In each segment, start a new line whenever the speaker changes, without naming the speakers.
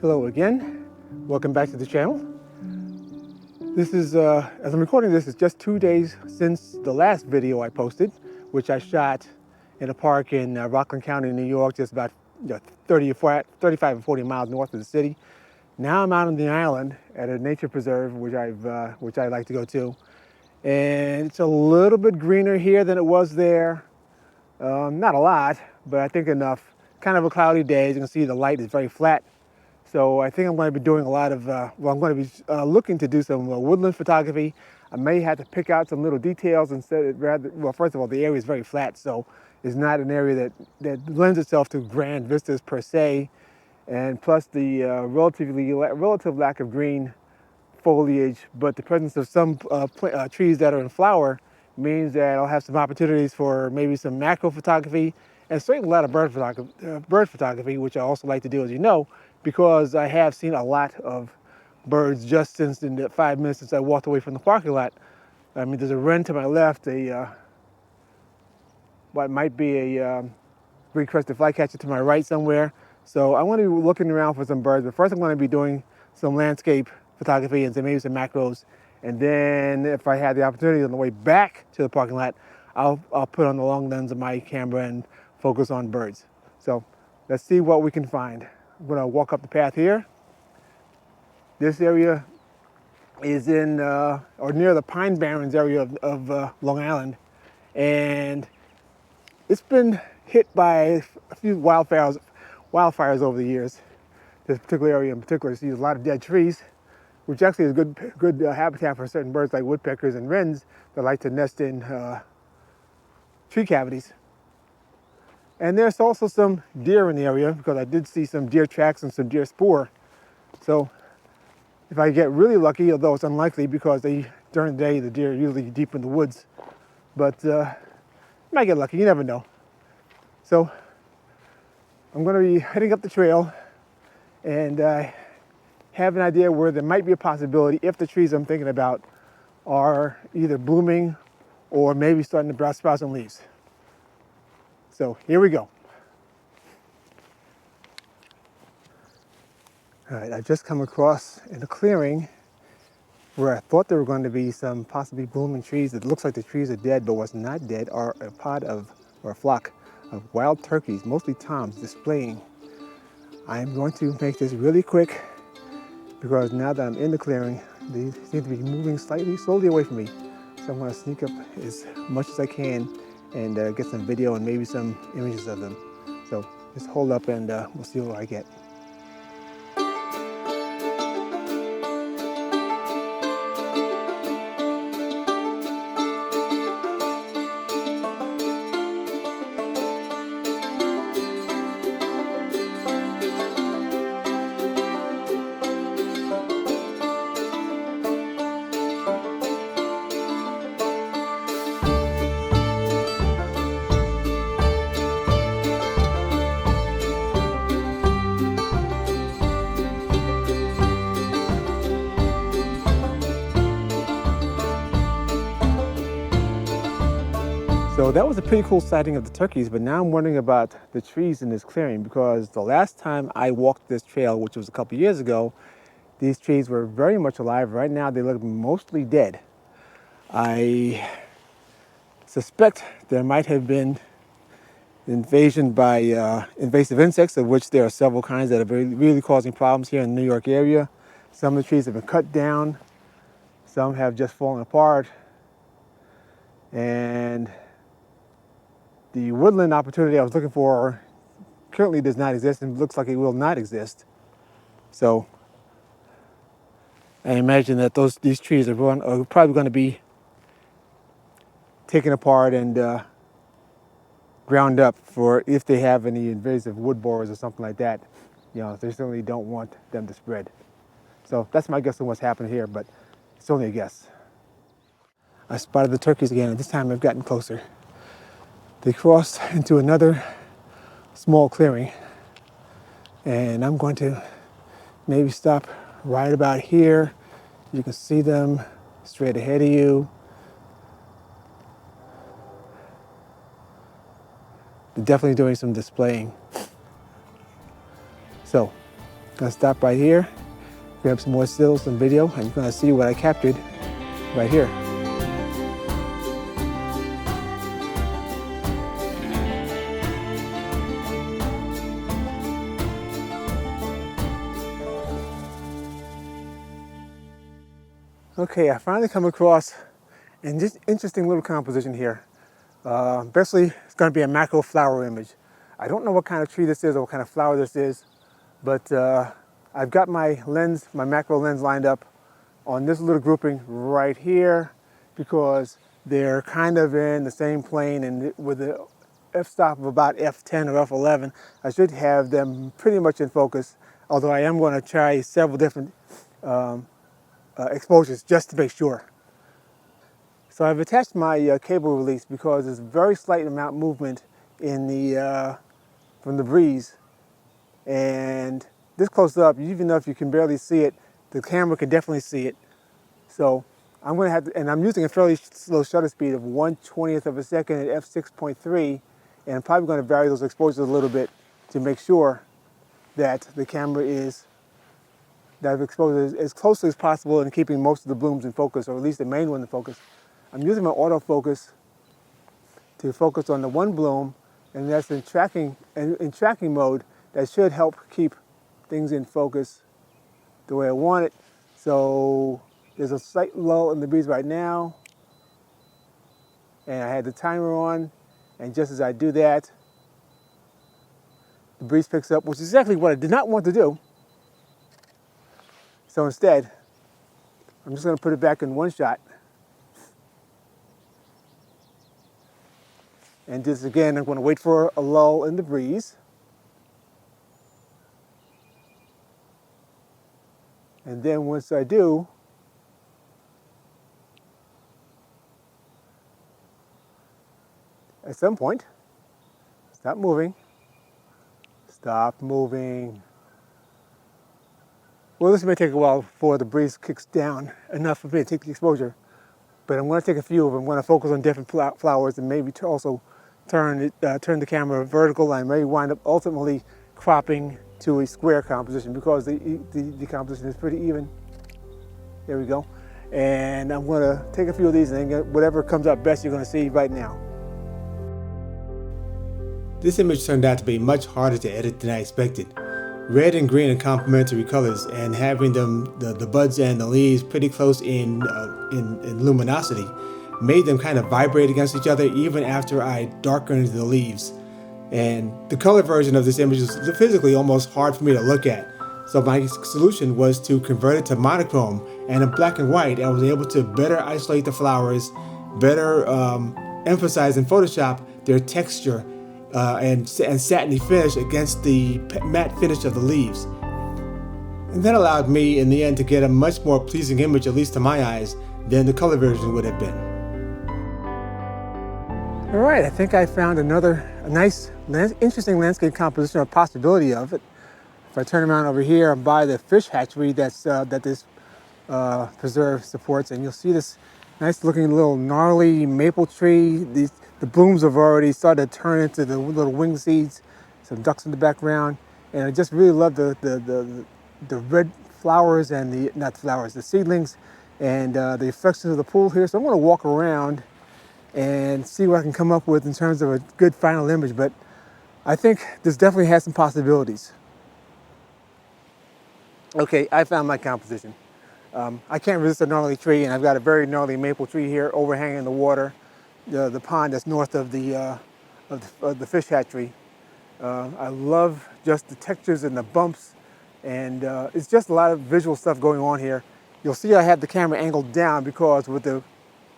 Hello again, welcome back to the channel. This is, as I'm recording this, it's just 2 days since the last video I posted, which I shot in a park in Rockland County, New York, just about 35 or 40 miles north of the city. Now I'm out on the island at a nature preserve, which I like to go to. And it's a little bit greener here than it was there. Not a lot, but I think enough. Kind of a cloudy day. As you can see, the light is very flat. So I think I'm going to be doing a lot of, I'm going to be looking to do some woodland photography. I may have to pick out some little details instead, well, first of all, the area is very flat, so it's not an area that lends itself to grand vistas per se. And plus the relative lack of green foliage, but the presence of some trees that are in flower means that I'll have some opportunities for maybe some macro photography and certainly a lot of bird photography, which I also like to do, as you know, because I have seen a lot of birds just since in the 5 minutes since I walked away from the parking lot. I mean, there's a wren to my left, what might be a great-crested flycatcher to my right somewhere. So I want to be looking around for some birds, but first I'm going to be doing some landscape photography and maybe some macros. And then if I have the opportunity on the way back to the parking lot, I'll put on the long lens of my camera and focus on birds. So let's see what we can find. I'm going to walk up the path here. This area is in or near the Pine Barrens area of Long Island, and it's been hit by a few wildfires over the years. This particular area in particular sees a lot of dead trees, which actually is good habitat for certain birds like woodpeckers and wrens that like to nest in tree cavities. And there's also some deer in the area because I did see some deer tracks and some deer spoor. So if I get really lucky, although it's unlikely because during the day the deer are usually deep in the woods, but might get lucky, you never know. So I'm going to be heading up the trail and have an idea where there might be a possibility if the trees I'm thinking about are either blooming or maybe starting to sprout some leaves. So here we go. All right, I've just come across in a clearing where I thought there were going to be some possibly blooming trees. It looks like the trees are dead, but what's not dead are a flock of wild turkeys, mostly toms, displaying. I'm going to make this really quick because now that I'm in the clearing, they seem to be moving slowly away from me. So I'm going to sneak up as much as I can and get some video and maybe some images of them. So just hold up and we'll see what I get. So that was a pretty cool sighting of the turkeys, but now I'm wondering about the trees in this clearing because the last time I walked this trail, which was a couple years ago, these trees were very much alive. Right now they look mostly dead. I suspect there might have been invasion by invasive insects, of which there are several kinds that are really causing problems here in the New York area. Some of the trees have been cut down, some have just fallen apart, and the woodland opportunity I was looking for currently does not exist and looks like it will not exist. So I imagine that these trees are probably going to be taken apart and ground up for if they have any invasive wood borers or something like that. You know, they certainly don't want them to spread. So that's my guess on what's happened here, but it's only a guess. I spotted the turkeys again, and this time I've gotten closer. They crossed into another small clearing, and I'm going to maybe stop right about here. You can see them straight ahead of you. They're definitely doing some displaying. So Gonna stop right here, grab some more stills, some video, and you're gonna see what I captured right here. Okay, I finally come across an just interesting little composition here. Basically, it's going to be a macro flower image. I don't know what kind of tree this is or what kind of flower this is, but I've got my lens, my macro lens lined up on this little grouping right here because they're kind of in the same plane, and with the f-stop of about f10 or f11, I should have them pretty much in focus, although I am going to try several different exposures just to make sure. So I've attached my cable release because there's very slight amount of movement in the from the breeze, and this close up, even though if you can barely see it, the camera can definitely see it. So I'm going to have to, and I'm using a fairly slow shutter speed of 1/20th of a second at f6.3, and I'm probably going to vary those exposures a little bit to make sure that the camera is that I've exposed as closely as possible and keeping most of the blooms in focus, or at least the main one in focus. I'm using my autofocus to focus on the one bloom, and that's in tracking mode. That should help keep things in focus the way I want it. So there's a slight lull in the breeze right now, and I had the timer on, and just as I do that, the breeze picks up, which is exactly what I did not want to do. So instead, I'm just going to put it back in one shot. And just again, I'm going to wait for a lull in the breeze. And then once I do, at some point, stop moving. Stop moving. Well, this may take a while before the breeze kicks down enough for me to take the exposure, but I'm going to take a few of them. I'm going to focus on different flowers and maybe also turn the camera vertical. I may wind up ultimately cropping to a square composition because the composition is pretty even. There we go. And I'm going to take a few of these, and then whatever comes out best you're going to see right now. This image turned out to be much harder to edit than I expected. Red and green are complementary colors, and having them, the buds and the leaves pretty close in luminosity, made them kind of vibrate against each other even after I darkened the leaves. And the color version of this image is physically almost hard for me to look at. So my solution was to convert it to monochrome, and in black and white I was able to better isolate the flowers, better emphasize in Photoshop their texture and satiny finish against the matte finish of the leaves. And that allowed me in the end to get a much more pleasing image, at least to my eyes, than the color version would have been. All right, I think I found a nice, interesting landscape composition, or possibility of it. If I turn around over here, I'm by the fish hatchery that this preserve supports, and you'll see this nice looking little gnarly maple tree. The blooms have already started to turn into the little wing seeds, some ducks in the background, and I just really love the red flowers and the seedlings, and the reflections of the pool here. So I'm going to walk around and see what I can come up with in terms of a good final image, but I think this definitely has some possibilities. Okay, I found my composition. I can't resist a gnarly tree, and I've got a very gnarly maple tree here overhanging the water, the pond that's north of the fish hatchery. I love just the textures and the bumps, and it's just a lot of visual stuff going on here. You'll see I have the camera angled down because with the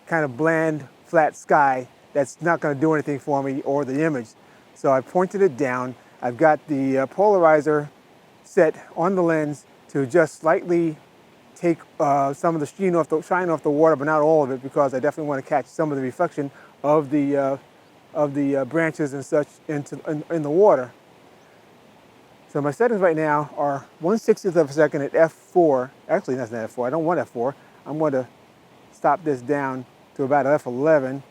kind of bland, flat sky, that's not going to do anything for me or the image. So I pointed it down. I've got the polarizer set on the lens to just slightly take some of the shine off the water, but not all of it, because I definitely want to catch some of the reflection of the branches and such in the water. So my settings right now are 1/60th of a second at f4. Actually, that's not f4. I don't want f4. I'm going to stop this down to about f11.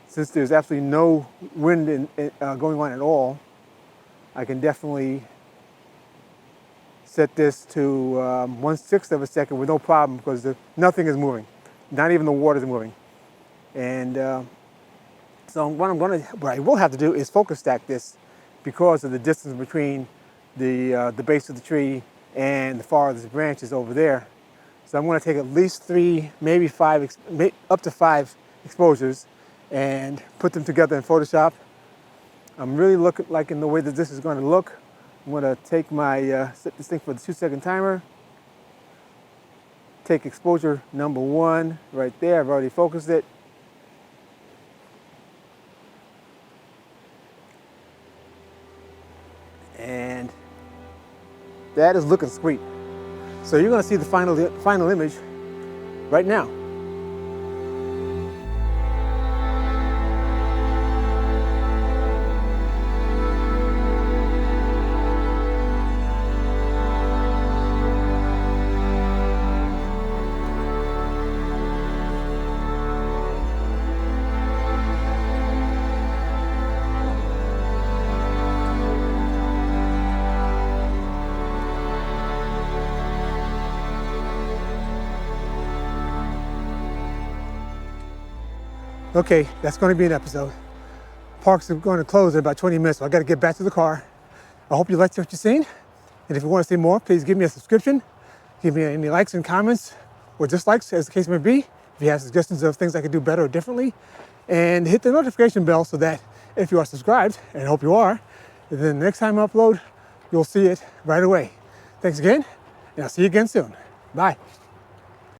Since there's absolutely no wind going on at all, I can definitely set this to 1/6 of a second with no problem because nothing is moving. Not even the water is moving. And so what I will have to do is focus stack this because of the distance between the base of the tree and the farthest branches over there. So I'm going to take at least 3, maybe 5, up to 5 exposures and put them together in Photoshop. I'm really liking the way that this is going to look. I'm going to take my, set this thing for the 2-second timer. Take exposure number 1 right there. I've already focused it. And that is looking sweet. So you're going to see the final image right now. Okay, that's going to be an episode. Parks are going to close in about 20 minutes, so I got to get back to the car. I hope you liked what you've seen. And if you want to see more, please give me a subscription. Give me any likes and comments or dislikes, as the case may be. If you have suggestions of things I could do better or differently. And hit the notification bell so that if you are subscribed, and I hope you are, then the next time I upload, you'll see it right away. Thanks again, and I'll see you again soon. Bye.